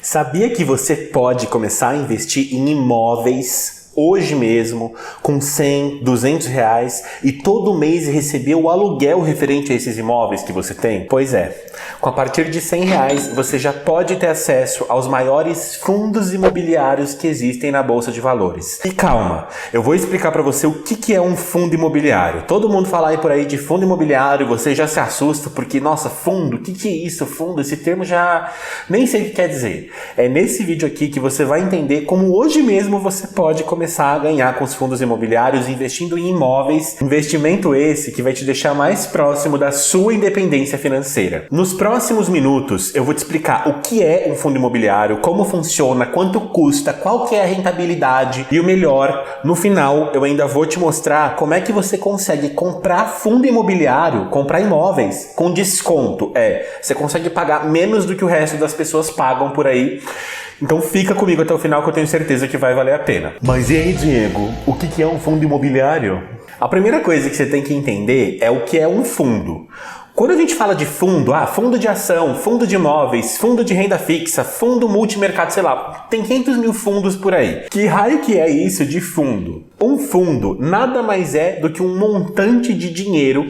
Sabia que você pode começar a investir em imóveis hoje mesmo, com 100, 200 reais e todo mês receber o aluguel referente a esses imóveis que você tem? Pois é, com a partir de 100 reais você já pode ter acesso aos maiores fundos imobiliários que existem na Bolsa de Valores. E calma, eu vou explicar para você o que é um fundo imobiliário. Todo mundo fala aí por aí de fundo imobiliário, você já se assusta porque, nossa, fundo, o que é isso, fundo? Esse termo já nem sei o que quer dizer. É nesse vídeo aqui que você vai entender como hoje mesmo você pode começar a ganhar com os fundos imobiliários investindo em imóveis, investimento esse que vai te deixar mais próximo da sua independência financeira. Nos próximos minutos eu vou te explicar o que é um fundo imobiliário, como funciona, quanto custa, qual que é a rentabilidade e o melhor, no final eu ainda vou te mostrar como é que você consegue comprar fundo imobiliário, comprar imóveis com desconto. Você consegue pagar menos do que o resto das pessoas pagam por aí. Então fica comigo até o final que eu tenho certeza que vai valer a pena. Mas e aí, Diego, o que é um fundo imobiliário? A primeira coisa que você tem que entender é o que é um fundo. Quando a gente fala de fundo, fundo de ação, fundo de imóveis, fundo de renda fixa, fundo multimercado, sei lá, tem 500 mil fundos por aí. Que raio que é isso de fundo? Um fundo nada mais é do que um montante de dinheiro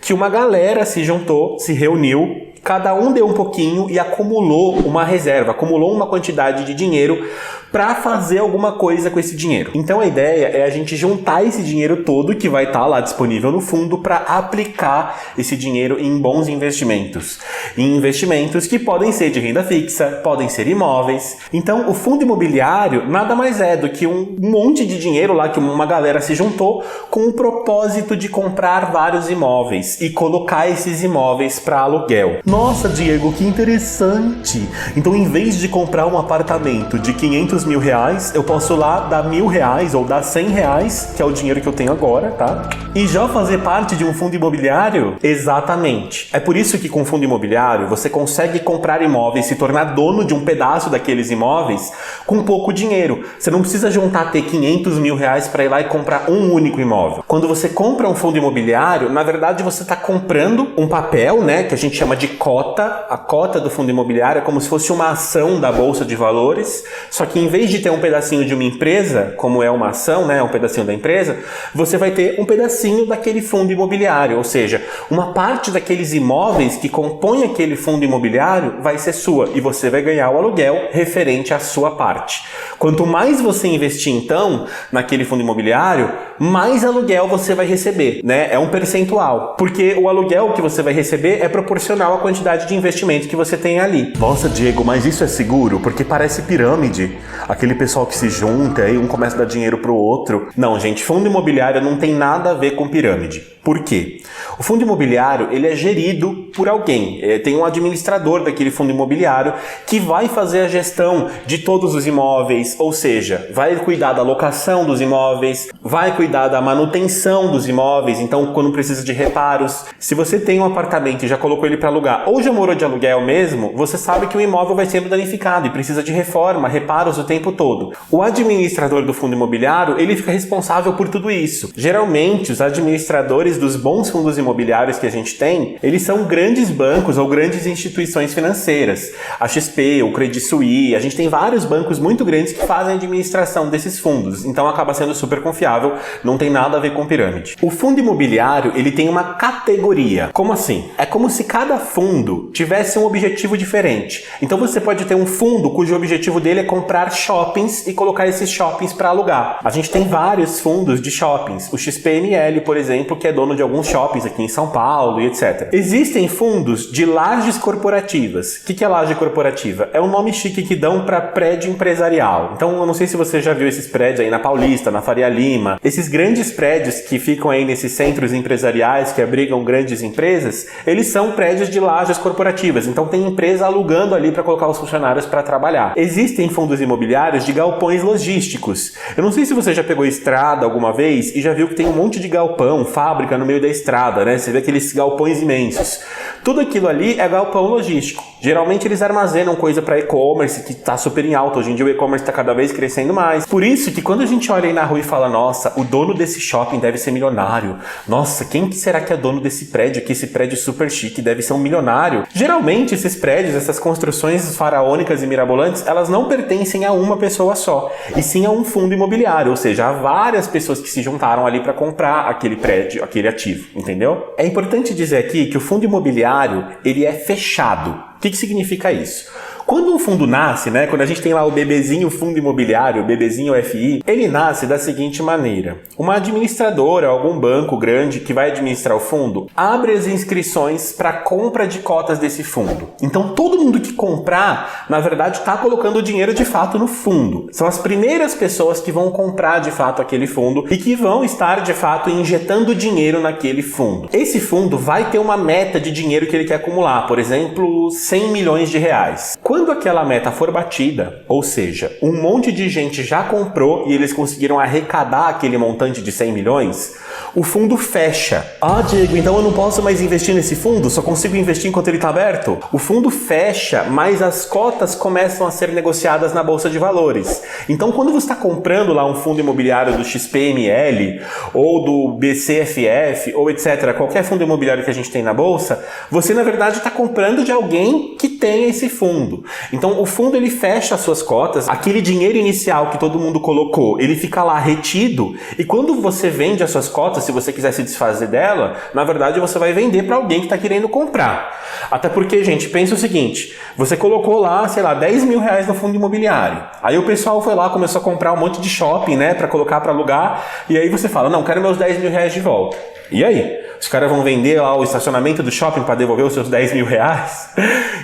que uma galera se juntou, se reuniu, cada um deu um pouquinho e acumulou uma reserva, acumulou uma quantidade de dinheiro para fazer alguma coisa com esse dinheiro. Então a ideia é a gente juntar esse dinheiro todo que vai estar lá disponível no fundo para aplicar esse dinheiro em bons investimentos. Em investimentos que podem ser de renda fixa, podem ser imóveis. Então o fundo imobiliário nada mais é do que um monte de dinheiro lá que uma galera se juntou com o propósito de comprar vários imóveis e colocar esses imóveis para aluguel. Nossa, Diego, que interessante! Então, em vez de comprar um apartamento de 500 mil reais, eu posso lá dar R$1.000 ou dar R$100, que é o dinheiro que eu tenho agora, tá? E já fazer parte de um fundo imobiliário? Exatamente. É por isso que com fundo imobiliário você consegue comprar imóveis, se tornar dono de um pedaço daqueles imóveis com pouco dinheiro. Você não precisa juntar, ter 500 mil reais para ir lá e comprar um único imóvel. Quando você compra um fundo imobiliário, na verdade você está comprando um papel, né, que a gente chama de cota. A cota do fundo imobiliário é como se fosse uma ação da Bolsa de Valores, só que em vez de ter um pedacinho de uma empresa, como é uma ação, né, um pedacinho da empresa, você vai ter um pedacinho daquele fundo imobiliário, ou seja, uma parte daqueles imóveis que compõem aquele fundo imobiliário vai ser sua e você vai ganhar o aluguel referente à sua parte. Quanto mais você investir então naquele fundo imobiliário, mais aluguel você vai receber, né? É um percentual, porque o aluguel que você vai receber é proporcional à quantidade de investimento que você tem ali. Nossa, Diego, mas isso é seguro? Porque parece pirâmide. Aquele pessoal que se junta aí, um começa a dar dinheiro pro outro. Não, gente, fundo imobiliário não tem nada a ver com pirâmide. Por quê? O fundo imobiliário, ele é gerido por alguém. Tem um administrador daquele fundo imobiliário que vai fazer a gestão de todos os imóveis, ou seja, vai cuidar da locação dos imóveis, vai cuidar da manutenção dos imóveis, então quando precisa de reparos. Se você tem um apartamento e já colocou ele para alugar, ou já morou de aluguel mesmo, você sabe que o imóvel vai sendo danificado e precisa de reforma, reparos o tempo todo. O administrador do fundo imobiliário, ele fica responsável por tudo isso. Geralmente, os administradores dos bons fundos imobiliários que a gente tem, eles são grandes bancos ou grandes instituições financeiras. A XP, o Credit Suisse, a gente tem vários bancos muito grandes que fazem a administração desses fundos, então acaba sendo super confiável, não tem nada a ver com pirâmide. O fundo imobiliário, ele tem uma categoria. Como assim? É como se cada fundo tivesse um objetivo diferente. Então você pode ter um fundo cujo objetivo dele é comprar shoppings e colocar esses shoppings para alugar. A gente tem vários fundos de shoppings. O XPML, por exemplo, que é dono de alguns shoppings aqui em São Paulo e etc. Existem fundos de lajes corporativas. O que é laje corporativa? É um nome chique que dão para prédio empresarial. Então eu não sei se você já viu esses prédios aí na Paulista, na Faria Lima. Esses grandes prédios que ficam aí nesses centros empresariais que abrigam grandes empresas, eles são prédios de lajes corporativas. Então tem empresa alugando ali para colocar os funcionários para trabalhar. Existem fundos imobiliários de galpões logísticos. Eu não sei se você já pegou estrada alguma vez e já viu que tem um monte de galpão, fábrica no meio da estrada, né? Você vê aqueles galpões imensos. Tudo aquilo ali é galpão logístico. Geralmente eles armazenam coisa para e-commerce que está super em alta. Hoje em dia o e-commerce está cada vez crescendo mais. Por isso que quando a gente olha aí na rua e fala, nossa, o dono desse shopping deve ser milionário. Nossa, quem será que é dono desse prédio aqui? Esse prédio super chique deve ser um milionário. Geralmente esses prédios, essas construções faraônicas e mirabolantes, elas não pertencem a uma pessoa só, e sim a um fundo imobiliário, ou seja, há várias pessoas que se juntaram ali para comprar aquele prédio, aquele ativo, entendeu? É importante dizer aqui que o fundo imobiliário, ele é fechado. O que significa isso? Quando um fundo nasce, né, quando a gente tem lá o bebezinho fundo imobiliário, o bebezinho FI, ele nasce da seguinte maneira. Uma administradora, algum banco grande que vai administrar o fundo, abre as inscrições para compra de cotas desse fundo. Então todo mundo que comprar, na verdade, está colocando o dinheiro de fato no fundo. São as primeiras pessoas que vão comprar de fato aquele fundo e que vão estar de fato injetando dinheiro naquele fundo. Esse fundo vai ter uma meta de dinheiro que ele quer acumular, por exemplo, 100 milhões de reais. Quando aquela meta for batida, ou seja, um monte de gente já comprou e eles conseguiram arrecadar aquele montante de 100 milhões, o fundo fecha. Ah, Diego, então eu não posso mais investir nesse fundo? Só consigo investir enquanto ele está aberto? O fundo fecha, mas as cotas começam a ser negociadas na Bolsa de Valores. Então, quando você está comprando lá um fundo imobiliário do XPML, ou do BCFF, ou etc., qualquer fundo imobiliário que a gente tem na Bolsa, você, na verdade, está comprando de alguém que tem esse fundo. Então, o fundo, ele fecha as suas cotas, aquele dinheiro inicial que todo mundo colocou, ele fica lá retido, e quando você vende as suas cotas, se você quiser se desfazer dela, na verdade você vai vender para alguém que está querendo comprar. Até porque, gente, pensa o seguinte, você colocou lá, sei lá, 10 mil reais no fundo imobiliário. Aí o pessoal foi lá, começou a comprar um monte de shopping, né, para colocar para alugar, e aí você fala, não, quero meus 10 mil reais de volta. E aí? Os caras vão vender lá o estacionamento do shopping para devolver os seus 10 mil reais?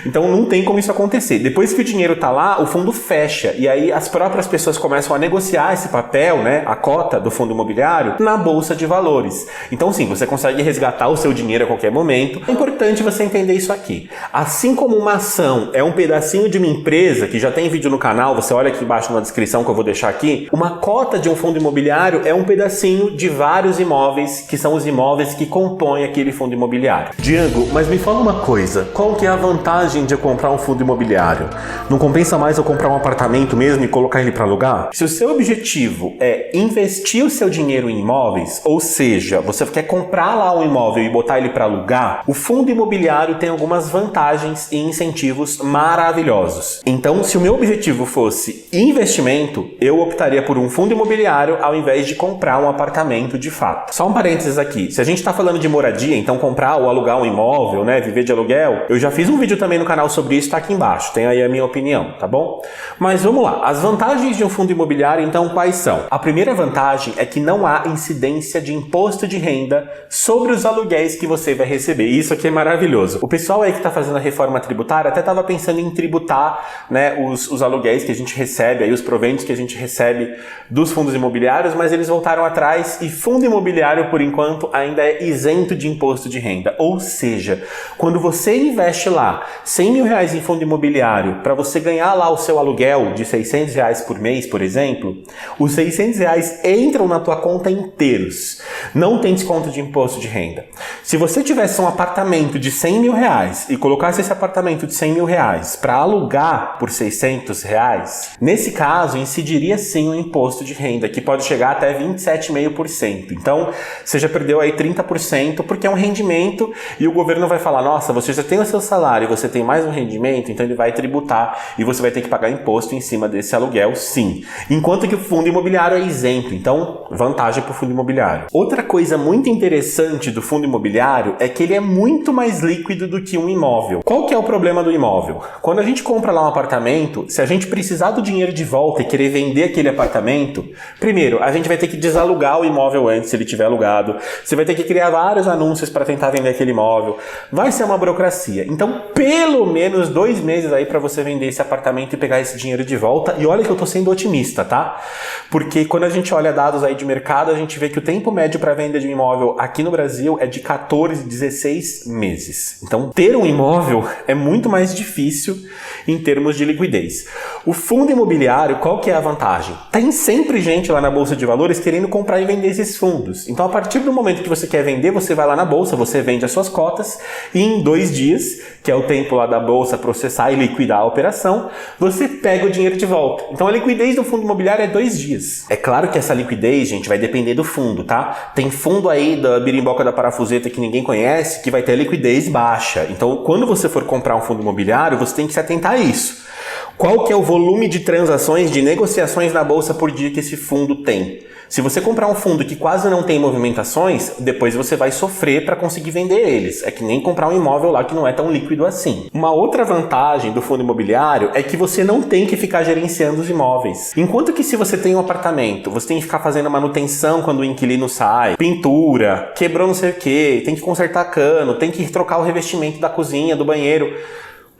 Então não tem como isso acontecer. Depois que o dinheiro está lá, o fundo fecha. E aí as próprias pessoas começam a negociar esse papel, né, a cota do fundo imobiliário, na Bolsa de Valores. Então sim, você consegue resgatar o seu dinheiro a qualquer momento. É importante você entender isso aqui. Assim como uma ação é um pedacinho de uma empresa, que já tem vídeo no canal, você olha aqui embaixo na descrição que eu vou deixar aqui, uma cota de um fundo imobiliário é um pedacinho de vários imóveis, que são os imóveis que compõem aquele fundo imobiliário. Diego, mas me fala uma coisa, qual que é a vantagem de eu comprar um fundo imobiliário? Não compensa mais eu comprar um apartamento mesmo e colocar ele para alugar? Se o seu objetivo é investir o seu dinheiro em imóveis, ou seja, você quer comprar lá um imóvel e botar ele para alugar, o fundo imobiliário tem algumas vantagens e incentivos maravilhosos. Então, se o meu objetivo fosse investimento, eu optaria por um fundo imobiliário ao invés de comprar um apartamento de fato. Só um parênteses aqui, se a gente está falando de moradia, então comprar ou alugar um imóvel, né, viver de aluguel, eu já fiz um vídeo também no canal sobre isso, tá aqui embaixo, tem aí a minha opinião, tá bom? Mas vamos lá, as vantagens de um fundo imobiliário, então, quais são? A primeira vantagem é que não há incidência de imposto de renda sobre os aluguéis que você vai receber. Isso aqui é maravilhoso. O pessoal aí que está fazendo a reforma tributária até estava pensando em tributar, né, os aluguéis que a gente recebe, aí os proventos que a gente recebe dos fundos imobiliários, mas eles voltaram atrás e fundo imobiliário, por enquanto, ainda é isento de imposto de renda. Ou seja, quando você investe lá 100 mil reais em fundo imobiliário para você ganhar lá o seu aluguel de 600 reais por mês, por exemplo, os 600 reais entram na tua conta inteiros. Não tem desconto de imposto de renda. Se você tivesse um apartamento de 100 mil reais e colocasse esse apartamento de 100 mil reais para alugar por 600 reais, nesse caso incidiria sim um imposto de renda que pode chegar até 27,5%. Então, você já perdeu aí 30%, porque é um rendimento e o governo vai falar, nossa, você já tem o seu salário e você tem mais um rendimento, então ele vai tributar e você vai ter que pagar imposto em cima desse aluguel, sim. Enquanto que o fundo imobiliário é isento, então vantagem para o fundo imobiliário. Outra coisa muito interessante do fundo imobiliário é que ele é muito mais líquido do que um imóvel. Qual que é o problema do imóvel? Quando a gente compra lá um apartamento, se a gente precisar do dinheiro de volta e querer vender aquele apartamento, primeiro, a gente vai ter que desalugar o imóvel antes, se ele tiver alugado. Você vai ter que criar vários anúncios para tentar vender aquele imóvel. Vai ser uma burocracia. Então, pelo menos 2 meses aí para você vender esse apartamento e pegar esse dinheiro de volta. E olha que eu tô sendo otimista, tá? Porque quando a gente olha dados aí de mercado, a gente vê que o tempo médio para venda de um imóvel aqui no Brasil é de 14, 16 meses. Então, ter um imóvel é muito mais difícil em termos de liquidez. O fundo imobiliário, qual que é a vantagem? Tem sempre gente lá na Bolsa de Valores querendo comprar e vender esses fundos. Então, a partir do momento que você quer vender você vai lá na bolsa, você vende as suas cotas e em 2 dias, que é o tempo lá da bolsa processar e liquidar a operação, você pega o dinheiro de volta. Então a liquidez do fundo imobiliário é 2 dias. É claro que essa liquidez, gente, vai depender do fundo, tá? Tem fundo aí da birimboca da parafuseta que ninguém conhece, que vai ter liquidez baixa. Então quando você for comprar um fundo imobiliário, você tem que se atentar a isso. Qual que é o volume de transações, de negociações na bolsa por dia que esse fundo tem? Se você comprar um fundo que quase não tem movimentações, depois você vai sofrer para conseguir vender eles. É que nem comprar um imóvel lá que não é tão líquido assim. Uma outra vantagem do fundo imobiliário é que você não tem que ficar gerenciando os imóveis. Enquanto que se você tem um apartamento, você tem que ficar fazendo manutenção quando o inquilino sai, pintura, quebrou não sei o que, tem que consertar cano, tem que trocar o revestimento da cozinha, do banheiro.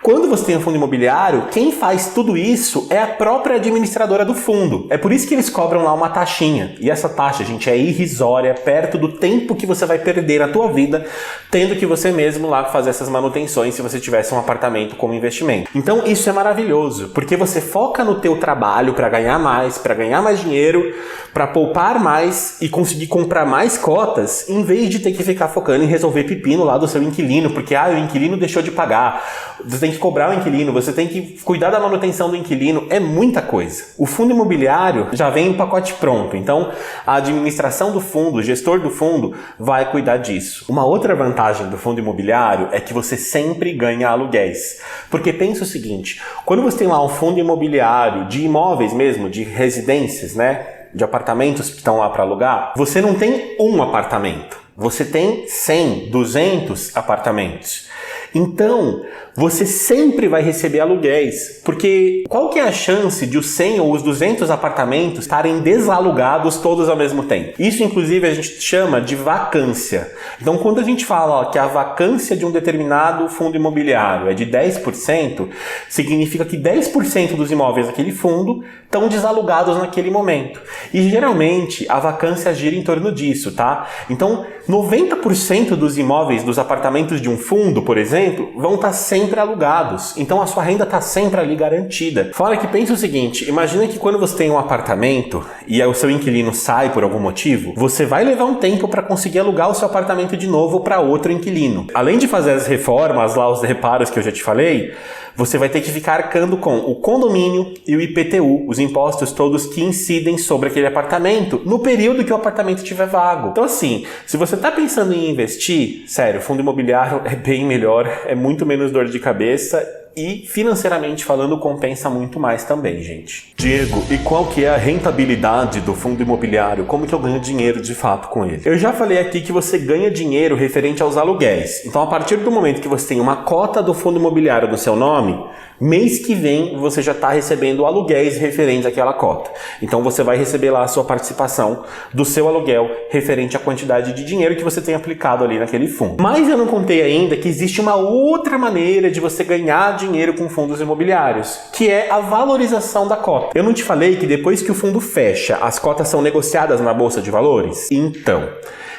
Quando você tem um fundo imobiliário, quem faz tudo isso é a própria administradora do fundo. É por isso que eles cobram lá uma taxinha. E essa taxa, gente, é irrisória, perto do tempo que você vai perder na tua vida, tendo que você mesmo lá fazer essas manutenções se você tivesse um apartamento como investimento. Então isso é maravilhoso, porque você foca no teu trabalho para ganhar mais dinheiro, para poupar mais e conseguir comprar mais cotas, em vez de ter que ficar focando em resolver pepino lá do seu inquilino, porque o inquilino deixou de pagar. Você tem que cobrar o inquilino, você tem que cuidar da manutenção do inquilino, é muita coisa. O fundo imobiliário já vem em pacote pronto, então a administração do fundo, o gestor do fundo vai cuidar disso. Uma outra vantagem do fundo imobiliário é que você sempre ganha aluguéis. Porque pensa o seguinte, quando você tem lá um fundo imobiliário de imóveis mesmo, de residências, né, de apartamentos que estão lá para alugar, você não tem um apartamento, você tem 100, 200 apartamentos. Então, você sempre vai receber aluguéis, porque qual que é a chance de os 100 ou os 200 apartamentos estarem desalugados todos ao mesmo tempo? Isso, inclusive, a gente chama de vacância. Então, quando a gente fala que a vacância de um determinado fundo imobiliário é de 10%, significa que 10% dos imóveis daquele fundo estão desalugados naquele momento. E, geralmente, a vacância gira em torno disso, tá? Então, 90% dos imóveis, dos apartamentos de um fundo, por exemplo, vão estar sempre alugados. Então a sua renda está sempre ali garantida. Fora que pensa o seguinte, imagina que quando você tem um apartamento e o seu inquilino sai por algum motivo, você vai levar um tempo para conseguir alugar o seu apartamento de novo para outro inquilino. Além de fazer as reformas, lá os reparos que eu já te falei, você vai ter que ficar arcando com o condomínio e o IPTU, os impostos todos que incidem sobre aquele apartamento no período que o apartamento estiver vago. Então assim, se você está pensando em investir, sério, fundo imobiliário é bem melhor, é muito menos dor de cabeça e financeiramente falando compensa muito mais também, gente. Diego, e qual que é a rentabilidade do fundo imobiliário? Como que eu ganho dinheiro de fato com ele? Eu já falei aqui que você ganha dinheiro referente aos aluguéis. Então a partir do momento que você tem uma cota do fundo imobiliário no seu nome, mês que vem você já está recebendo aluguéis referentes àquela cota. Então você vai receber lá a sua participação do seu aluguel referente à quantidade de dinheiro que você tem aplicado ali naquele fundo. Mas eu não contei ainda que existe uma outra maneira de você ganhar dinheiro com fundos imobiliários, que é a valorização da cota. Eu não te falei que depois que o fundo fecha, as cotas são negociadas na Bolsa de Valores? Então,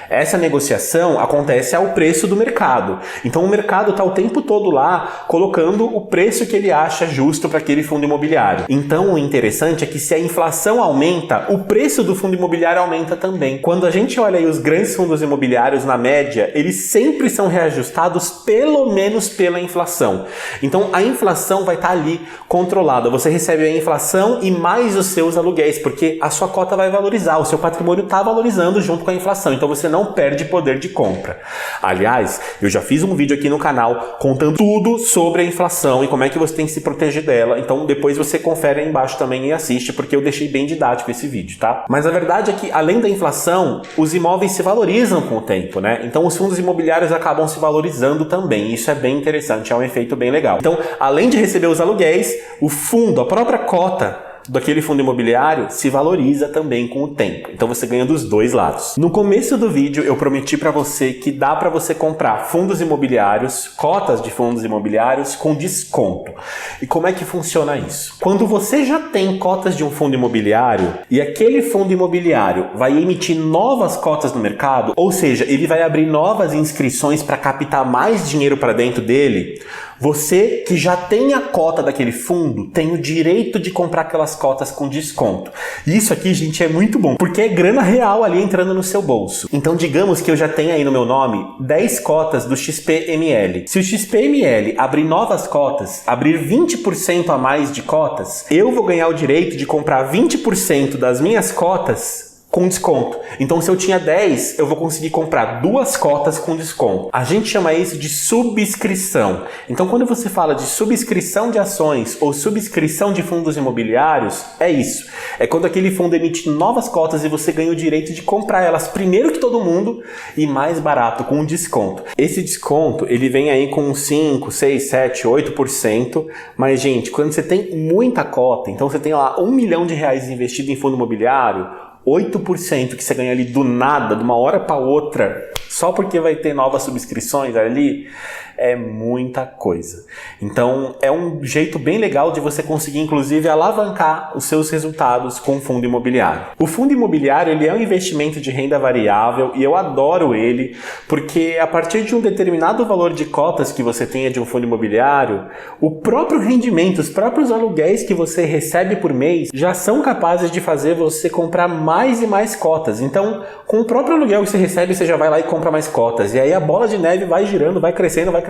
essa negociação acontece ao preço do mercado. Então o mercado está o tempo todo lá colocando o preço que ele acha justo para aquele fundo imobiliário. Então o interessante é que se a inflação aumenta, o preço do fundo imobiliário aumenta também. Quando a gente olha aí os grandes fundos imobiliários na média, eles sempre são reajustados pelo menos pela inflação. Então a inflação vai estar ali controlada. Você recebe a inflação e mais os seus aluguéis, porque a sua cota vai valorizar, o seu patrimônio está valorizando junto com a inflação. Então você não perde poder de compra. Aliás, eu já fiz um vídeo aqui no canal contando tudo sobre a inflação e como é que você tem que se proteger dela. Então depois você confere aí embaixo também e assiste, porque eu deixei bem didático esse vídeo, tá? Mas a verdade é que, além da inflação, os imóveis se valorizam com o tempo, né? Então os fundos imobiliários acabam se valorizando também. Isso é bem interessante, é um efeito bem legal. Então, além de receber os aluguéis, o fundo, a própria cota daquele fundo imobiliário se valoriza também com o tempo. Então você ganha dos dois lados. No começo do vídeo eu prometi para você que dá para você comprar fundos imobiliários, cotas de fundos imobiliários com desconto. E como é que funciona isso? Quando você já tem cotas de um fundo imobiliário e aquele fundo imobiliário vai emitir novas cotas no mercado, ou seja, ele vai abrir novas inscrições para captar mais dinheiro para dentro dele, Você que já tem a cota daquele fundo, tem o direito de comprar aquelas cotas com desconto. Isso aqui, gente, é muito bom, porque é grana real ali entrando no seu bolso. Então, digamos que eu já tenho aí no meu nome 10 cotas do XPML. Se o XPML abrir novas cotas, abrir 20% a mais de cotas, eu vou ganhar o direito de comprar 20% das minhas cotas com desconto. Então, se eu tinha 10, eu vou conseguir comprar 2 cotas com desconto. A gente chama isso de subscrição. Então, quando você fala de subscrição de ações ou subscrição de fundos imobiliários, é isso. É quando aquele fundo emite novas cotas e você ganha o direito de comprar elas primeiro que todo mundo e mais barato, com um desconto. Esse desconto, ele vem aí com 5, 6, 7, 8%. Mas, gente, quando você tem muita cota, então você tem lá R$1 milhão investido em fundo imobiliário, 8% que você ganha ali do nada, de uma hora para outra, só porque vai ter novas subscrições ali, é muita coisa. Então, é um jeito bem legal de você conseguir, inclusive, alavancar os seus resultados com o fundo imobiliário. O fundo imobiliário, ele é um investimento de renda variável e eu adoro ele, porque a partir de um determinado valor de cotas que você tenha de um fundo imobiliário, o próprio rendimento, os próprios aluguéis que você recebe por mês já são capazes de fazer você comprar mais e mais cotas. Então, com o próprio aluguel que você recebe, você já vai lá e compra mais cotas. E aí a bola de neve vai girando, vai crescendo,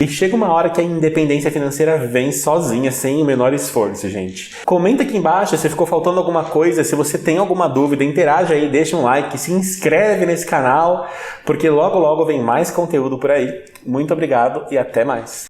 e chega uma hora que a independência financeira vem sozinha, sem o menor esforço, gente. Comenta aqui embaixo se ficou faltando alguma coisa, se você tem alguma dúvida, interaja aí, deixa um like, se inscreve nesse canal, porque logo logo vem mais conteúdo por aí. Muito obrigado e até mais.